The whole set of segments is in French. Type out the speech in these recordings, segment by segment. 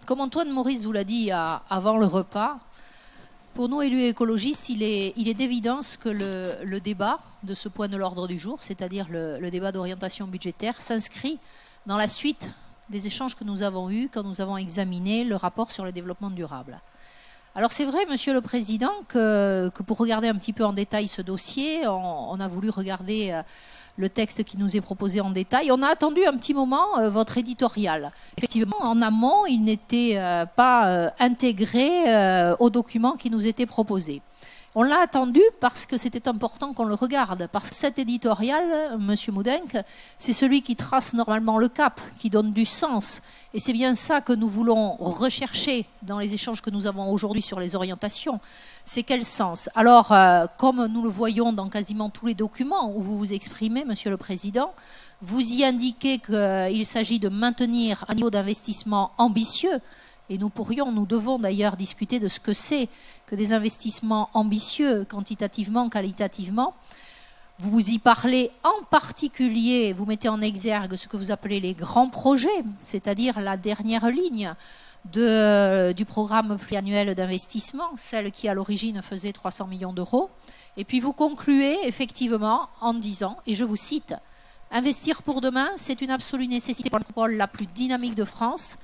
comme Antoine Maurice vous l'a dit avant le repas, pour nous, élus écologistes, il est d'évidence que le débat de ce point de l'ordre du jour, c'est-à-dire le débat d'orientation budgétaire, s'inscrit dans la suite des échanges que nous avons eus quand nous avons examiné le rapport sur le développement durable. Alors c'est vrai, Monsieur le Président, que pour regarder un petit peu en détail ce dossier, on a voulu regarder le texte qui nous est proposé en détail. On a attendu un petit moment votre éditorial. Effectivement, en amont, il n'était pas intégré au document qui nous était proposé. On l'a attendu parce que c'était important qu'on le regarde, parce que cet éditorial, Monsieur Moudenc, c'est celui qui trace normalement le cap, qui donne du sens. Et c'est bien ça que nous voulons rechercher dans les échanges que nous avons aujourd'hui sur les orientations. C'est quel sens? Alors, comme nous le voyons dans quasiment tous les documents où vous vous exprimez, Monsieur le Président, vous y indiquez qu'il s'agit de maintenir un niveau d'investissement ambitieux. Et nous devons d'ailleurs discuter de ce que c'est que des investissements ambitieux, quantitativement, qualitativement. Vous y parlez en particulier, vous mettez en exergue ce que vous appelez les grands projets, c'est-à-dire la dernière ligne du programme pluriannuel d'investissement, celle qui à l'origine faisait 300 millions d'euros. Et puis vous concluez effectivement en disant, et je vous cite, « Investir pour demain, c'est une absolue nécessité pour la métropole la plus dynamique de France.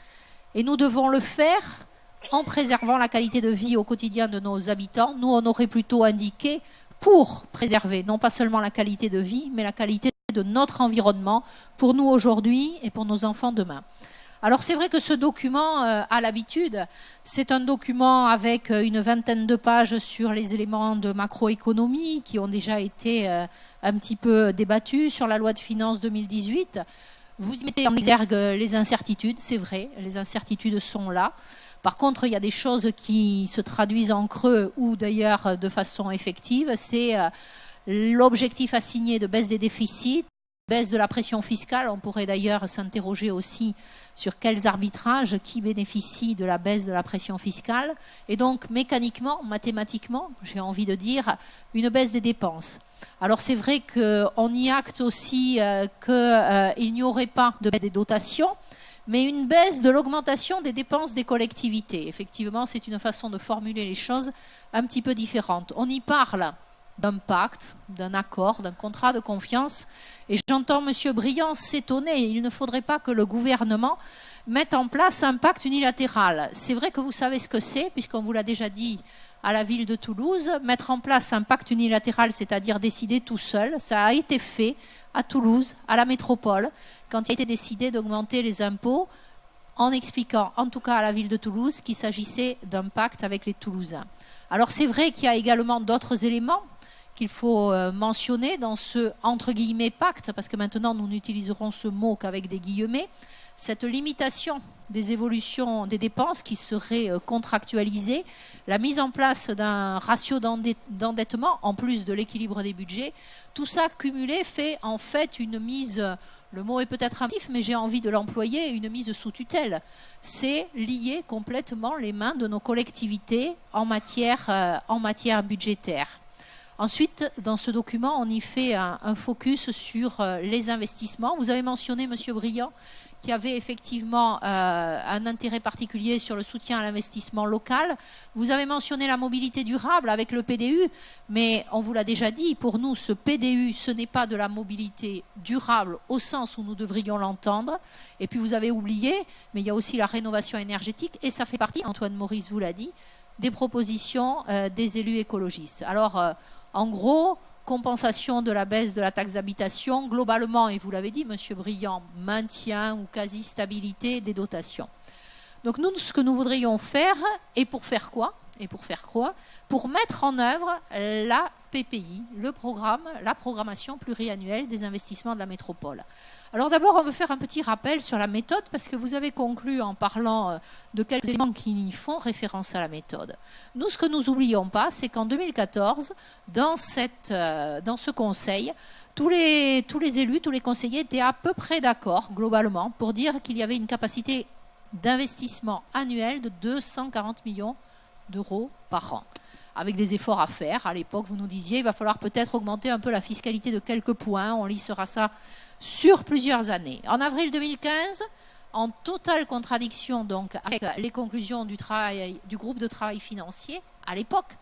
Et nous devons le faire en préservant la qualité de vie au quotidien de nos habitants. » Nous, on aurait plutôt indiqué pour préserver non pas seulement la qualité de vie, mais la qualité de notre environnement pour nous aujourd'hui et pour nos enfants demain. Alors c'est vrai que ce document, à l'habitude, c'est un document avec une vingtaine de pages sur les éléments de macroéconomie qui ont déjà été un petit peu débattus sur la loi de finances 2018. Vous y mettez en exergue les incertitudes, c'est vrai, les incertitudes sont là. Par contre, il y a des choses qui se traduisent en creux ou d'ailleurs de façon effective. C'est l'objectif assigné de baisse des déficits, baisse de la pression fiscale. On pourrait d'ailleurs s'interroger aussi sur quels arbitrages qui bénéficient de la baisse de la pression fiscale. Et donc, mécaniquement, mathématiquement, j'ai envie de dire, une baisse des dépenses. Alors c'est vrai qu'on y acte aussi qu'il n'y aurait pas de baisse des dotations, mais une baisse de l'augmentation des dépenses des collectivités. Effectivement, c'est une façon de formuler les choses un petit peu différente. On y parle d'un pacte, d'un accord, d'un contrat de confiance. Et j'entends M. Briand s'étonner. Il ne faudrait pas que le gouvernement mette en place un pacte unilatéral. C'est vrai que vous savez ce que c'est, puisqu'on vous l'a déjà dit à la ville de Toulouse. Mettre en place un pacte unilatéral, c'est-à-dire décider tout seul, ça a été fait à Toulouse, à la métropole, quand il a été décidé d'augmenter les impôts, en expliquant, en tout cas à la ville de Toulouse, qu'il s'agissait d'un pacte avec les Toulousains. Alors c'est vrai qu'il y a également d'autres éléments qu'il faut mentionner dans ce, entre guillemets, pacte, parce que maintenant nous n'utiliserons ce mot qu'avec des guillemets, cette limitation des évolutions des dépenses qui seraient contractualisées, la mise en place d'un ratio d'endettement en plus de l'équilibre des budgets, tout ça cumulé fait en fait une mise, le mot est peut-être inventif, mais j'ai envie de l'employer, une mise sous tutelle. C'est lier complètement les mains de nos collectivités en matière budgétaire. Ensuite, dans ce document, on y fait un focus sur les investissements. Vous avez mentionné, M. Briand, qui avait effectivement un intérêt particulier sur le soutien à l'investissement local. Vous avez mentionné la mobilité durable avec le PDU, mais on vous l'a déjà dit, pour nous, ce PDU, ce n'est pas de la mobilité durable au sens où nous devrions l'entendre. Et puis vous avez oublié, mais il y a aussi la rénovation énergétique, et ça fait partie, Antoine Maurice vous l'a dit, des propositions des élus écologistes. Alors, en gros, compensation de la baisse de la taxe d'habitation, globalement, et vous l'avez dit, M. Briand, maintien ou quasi-stabilité des dotations. Donc nous, ce que nous voudrions faire, et pour faire quoi? Pour mettre en œuvre la PPI, le programme, la programmation pluriannuelle des investissements de la métropole. Alors d'abord, on veut faire un petit rappel sur la méthode, parce que vous avez conclu en parlant de quelques éléments qui font référence à la méthode. Nous, ce que nous n'oublions pas, c'est qu'en 2014, dans ce conseil, tous les élus, tous les conseillers étaient à peu près d'accord, globalement, pour dire qu'il y avait une capacité d'investissement annuel de 240 millions d'euros par an, avec des efforts à faire. À l'époque, vous nous disiez, il va falloir peut-être augmenter un peu la fiscalité de quelques points, on lissera ça sur plusieurs années. En avril 2015, en totale contradiction donc avec les conclusions du groupe de travail financier à l'époque.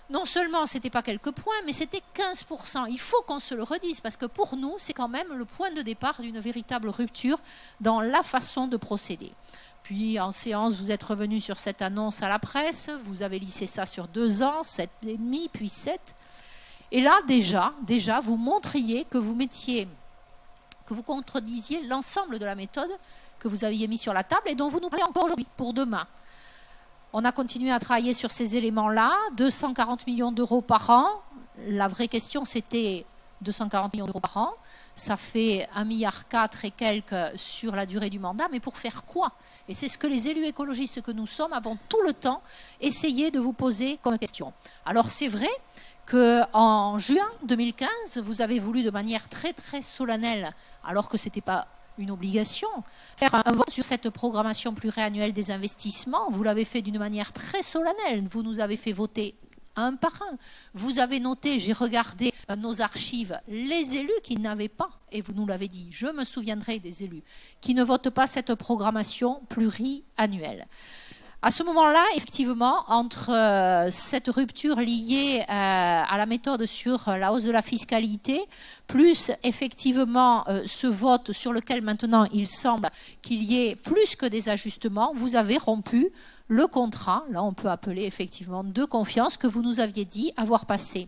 Non seulement ce n'était pas quelques points, mais c'était 15%. Il faut qu'on se le redise, parce que pour nous, c'est quand même le point de départ d'une véritable rupture dans la façon de procéder. Puis en séance, vous êtes revenu sur cette annonce à la presse, vous avez lissé ça sur 2 ans, 7,5, puis 7. Et là, déjà, vous montriez que vous contredisiez l'ensemble de la méthode que vous aviez mis sur la table et dont vous nous parlez encore aujourd'hui, pour demain. On a continué à travailler sur ces éléments-là, 240 millions d'euros par an. La vraie question, c'était 240 millions d'euros par an. Ça fait 1,4 milliard et quelques sur la durée du mandat, mais pour faire quoi? Et c'est ce que les élus écologistes que nous sommes avons tout le temps essayé de vous poser comme question. Alors c'est vrai qu'en juin 2015, vous avez voulu de manière très très solennelle, alors que ce n'était pas une obligation, faire un vote sur cette programmation pluriannuelle des investissements. Vous l'avez fait d'une manière très solennelle. Vous nous avez fait voter un par un. Vous avez noté, j'ai regardé nos archives, les élus qui n'avaient pas, et vous nous l'avez dit, je me souviendrai des élus, qui ne votent pas cette programmation pluriannuelle. À ce moment-là, effectivement, entre cette rupture liée à la méthode sur la hausse de la fiscalité, plus effectivement ce vote sur lequel maintenant il semble qu'il y ait plus que des ajustements, vous avez rompu le contrat, là on peut appeler effectivement de confiance, que vous nous aviez dit avoir passé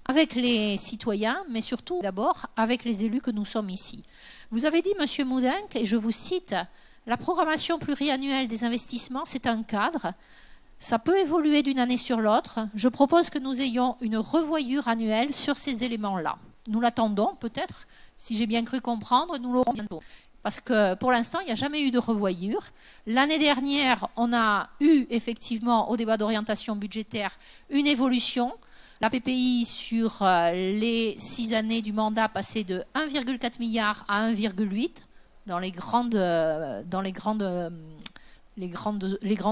avec les citoyens, mais surtout d'abord avec les élus que nous sommes ici. Vous avez dit, Monsieur Moudenc, et je vous cite, la programmation pluriannuelle des investissements, c'est un cadre. Ça peut évoluer d'une année sur l'autre. Je propose que nous ayons une revoyure annuelle sur ces éléments-là. Nous l'attendons peut-être, si j'ai bien cru comprendre, nous l'aurons bientôt. Parce que pour l'instant, il n'y a jamais eu de revoyure. L'année dernière, on a eu effectivement au débat d'orientation budgétaire une évolution. La PPI sur les 6 années du mandat passait de 1,4 milliard à 1,8 dans les grands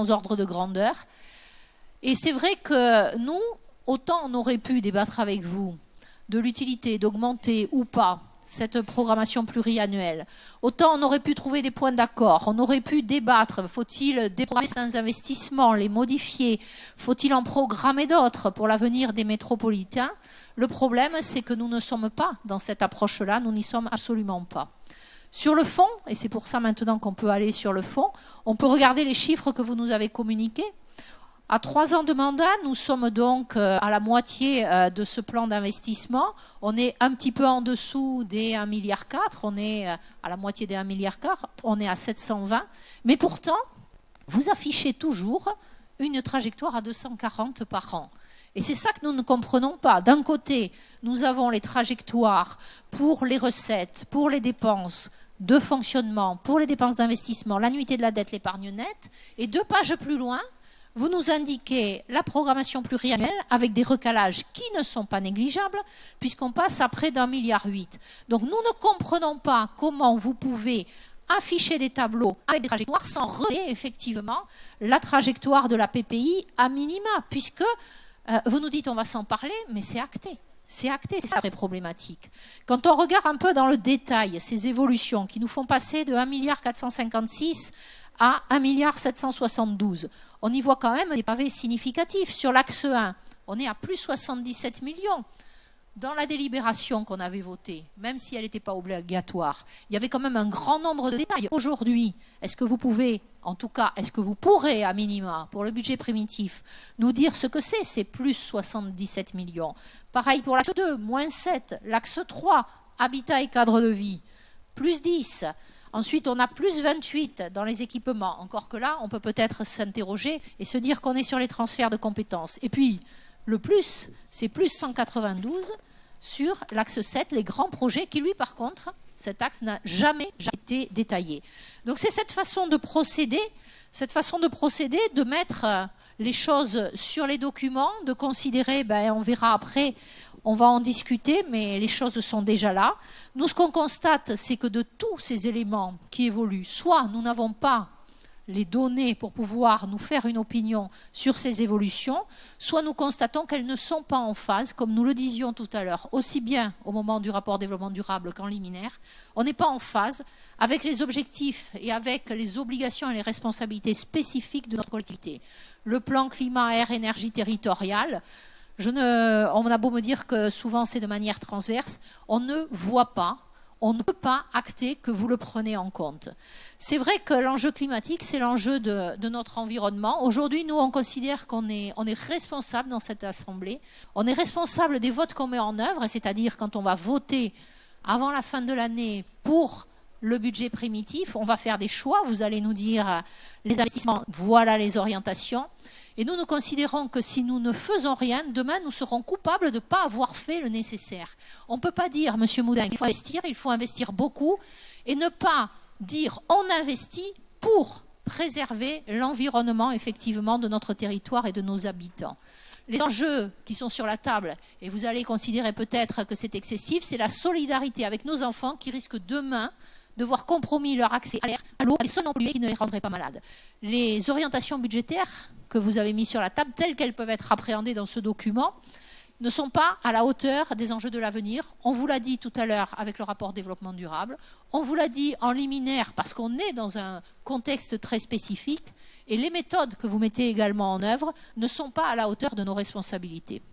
ordres de grandeur. Et c'est vrai que nous, autant on aurait pu débattre avec vous de l'utilité d'augmenter ou pas cette programmation pluriannuelle, autant on aurait pu trouver des points d'accord, on aurait pu débattre, faut-il déprogrammer certains investissements, les modifier, faut-il en programmer d'autres pour l'avenir des métropolitains. Le problème, c'est que nous ne sommes pas dans cette approche-là, nous n'y sommes absolument pas. Sur le fond, et c'est pour ça maintenant qu'on peut aller sur le fond, on peut regarder les chiffres que vous nous avez communiqués. À 3 ans de mandat, nous sommes donc à la moitié de ce plan d'investissement. On est un petit peu en dessous des 1,4 milliard. On est à la moitié des 1,4 milliard. On est à 720. Mais pourtant, vous affichez toujours une trajectoire à 240 par an. Et c'est ça que nous ne comprenons pas. D'un côté, nous avons les trajectoires pour les recettes, pour les dépenses de fonctionnement, pour les dépenses d'investissement, l'annuité de la dette, l'épargne nette. Et 2 pages plus loin, vous nous indiquez la programmation pluriannuelle avec des recalages qui ne sont pas négligeables, puisqu'on passe à près d'1,8 milliard. Donc nous ne comprenons pas comment vous pouvez afficher des tableaux avec des trajectoires sans relayer effectivement la trajectoire de la PPI à minima, puisque vous nous dites on va s'en parler, mais c'est acté. C'est acté, c'est ça la vraie problématique. Quand on regarde un peu dans le détail ces évolutions qui nous font passer de 1,456 milliard à 1,772 milliard, on y voit quand même des pavés significatifs. Sur l'axe 1, on est à plus 77 millions. Dans la délibération qu'on avait votée, même si elle n'était pas obligatoire, il y avait quand même un grand nombre de détails. Aujourd'hui, est-ce que vous pouvez, en tout cas, est-ce que vous pourrez, à minima, pour le budget primitif, nous dire ce que c'est? C'est plus 77 millions. Pareil pour l'axe 2, moins 7. L'axe 3, habitat et cadre de vie, plus 10. Ensuite, on a plus 28 dans les équipements. Encore que là, on peut peut-être s'interroger et se dire qu'on est sur les transferts de compétences. Et puis, le plus, c'est plus 192 sur l'axe 7, les grands projets qui, lui, par contre, cet axe n'a jamais été détaillé. Donc, c'est cette façon de procéder, de mettre les choses sur les documents, de considérer, on verra après, on va en discuter, mais les choses sont déjà là. Nous, ce qu'on constate, c'est que de tous ces éléments qui évoluent, soit nous n'avons pas les données pour pouvoir nous faire une opinion sur ces évolutions, soit nous constatons qu'elles ne sont pas en phase, comme nous le disions tout à l'heure, aussi bien au moment du rapport développement durable qu'en liminaire. On n'est pas en phase avec les objectifs et avec les obligations et les responsabilités spécifiques de notre collectivité. Le plan climat, air, énergie territoriale, on a beau me dire que souvent c'est de manière transverse, on ne voit pas, on ne peut pas acter que vous le prenez en compte. C'est vrai que l'enjeu climatique, c'est l'enjeu de notre environnement. Aujourd'hui, nous, on considère qu'on est responsable dans cette Assemblée. On est responsable des votes qu'on met en œuvre, c'est-à-dire quand on va voter avant la fin de l'année pour le budget primitif, on va faire des choix. Vous allez nous dire les investissements, voilà les orientations. Et nous considérons que si nous ne faisons rien, demain, nous serons coupables de ne pas avoir fait le nécessaire. On ne peut pas dire, Monsieur Moudin, il faut investir beaucoup, et ne pas dire on investit pour préserver l'environnement, effectivement, de notre territoire et de nos habitants. Les enjeux qui sont sur la table, et vous allez considérer peut-être que c'est excessif, c'est la solidarité avec nos enfants qui risquent demain de voir compromis leur accès à l'air, à l'eau, à des sols non pollués qui ne les rendraient pas malades. Les orientations budgétaires que vous avez mises sur la table, telles qu'elles peuvent être appréhendées dans ce document, ne sont pas à la hauteur des enjeux de l'avenir. On vous l'a dit tout à l'heure avec le rapport développement durable. On vous l'a dit en liminaire parce qu'on est dans un contexte très spécifique. Et les méthodes que vous mettez également en œuvre ne sont pas à la hauteur de nos responsabilités.